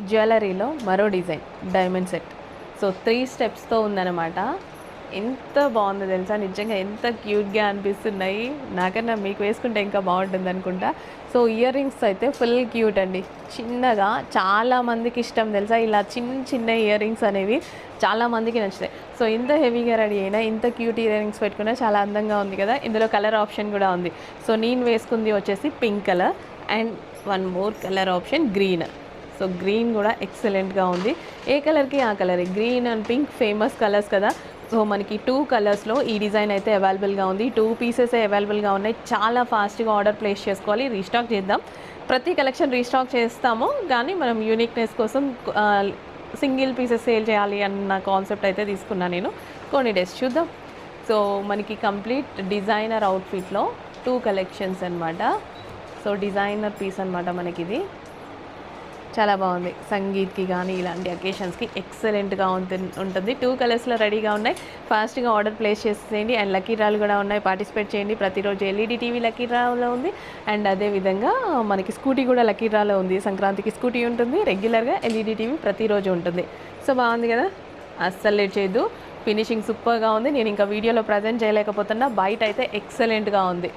జ్యువెలరీలో మరో design diamond set. So 3 స్టెప్స్తో ఉందన్నమాట. ఎంత బాగుందో తెలుసా, నిజంగా ఎంత క్యూట్గా అనిపిస్తున్నాయి. నాకన్నా మీకు వేసుకుంటే ఇంకా బాగుంటుంది అనుకుంటా. సో ఇయర్ రింగ్స్ అయితే ఫుల్ క్యూట్ అండి, చిన్నగా. చాలామందికి ఇష్టం తెలుసా ఇలా చిన్న చిన్న ఇయర్ రింగ్స్ అనేవి, చాలామందికి నచ్చుతాయి. సో ఇంత హెవీగా రెడీ అయినా ఇంత క్యూట్ ఇయర్ రింగ్స్ పెట్టుకున్నా చాలా అందంగా ఉంది కదా. ఇందులో కలర్ ఆప్షన్ కూడా ఉంది. సో నేను వేసుకుంది వచ్చేసి pink colour and one more colour option green. So green కూడా ఎక్సలెంట్గా ఉంది. ఏ కలర్కి ఆ colour, green and pink famous colours కదా. సో మనకి 2 కలర్స్లో ఈ డిజైన్ అయితే అవైలబుల్గా ఉంది. 2 పీసెస్ అవైలబుల్గా ఉన్నాయి. చాలా ఫాస్ట్గా ఆర్డర్ ప్లేస్ చేసుకోవాలి. రీస్టాక్ చేద్దాం. ప్రతి కలెక్షన్ రీస్టాక్ చేస్తాము, కానీ మనం యూనిక్నెస్ కోసం సింగిల్ పీసెస్ సేల్ చేయాలి అన్న కాన్సెప్ట్ అయితే తీసుకున్నాను నేను. కొన్ని డేస్ చూద్దాం. సో మనకి కంప్లీట్ డిజైనర్ అవుట్ఫిట్లో 2 కలెక్షన్స్ అనమాట. సో డిజైనర్ పీస్ అనమాట మనకి ఇది. చాలా బాగుంది. సంగీత్కి కానీ ఇలాంటి అకేషన్స్కి ఎక్సలెంట్గా ఉంటుంది. 2 కలర్స్లో రెడీగా ఉన్నాయి. ఫాస్ట్గా ఆర్డర్ ప్లేస్ చేసేయండి. అండ్ లక్కీ డ్రాలు కూడా ఉన్నాయి, పార్టిసిపేట్ చేయండి. ప్రతిరోజు ఎల్ఈడి టీవీ లక్కీ డ్రాలో ఉంది. అండ్ అదేవిధంగా మనకి స్కూటీ కూడా లక్కీ డ్రాలో ఉంది. సంక్రాంతికి స్కూటీ ఉంటుంది, రెగ్యులర్గా ఎల్ఈడి టీవీ ప్రతిరోజు ఉంటుంది. సో బాగుంది కదా, అస్సలు లేట్ చేయొద్దు. ఫినిషింగ్ సూపర్గా ఉంది. నేను ఇంకా వీడియోలో ప్రజెంట్ చేయలేకపోతున్నా, బయట అయితే ఎక్సలెంట్గా ఉంది.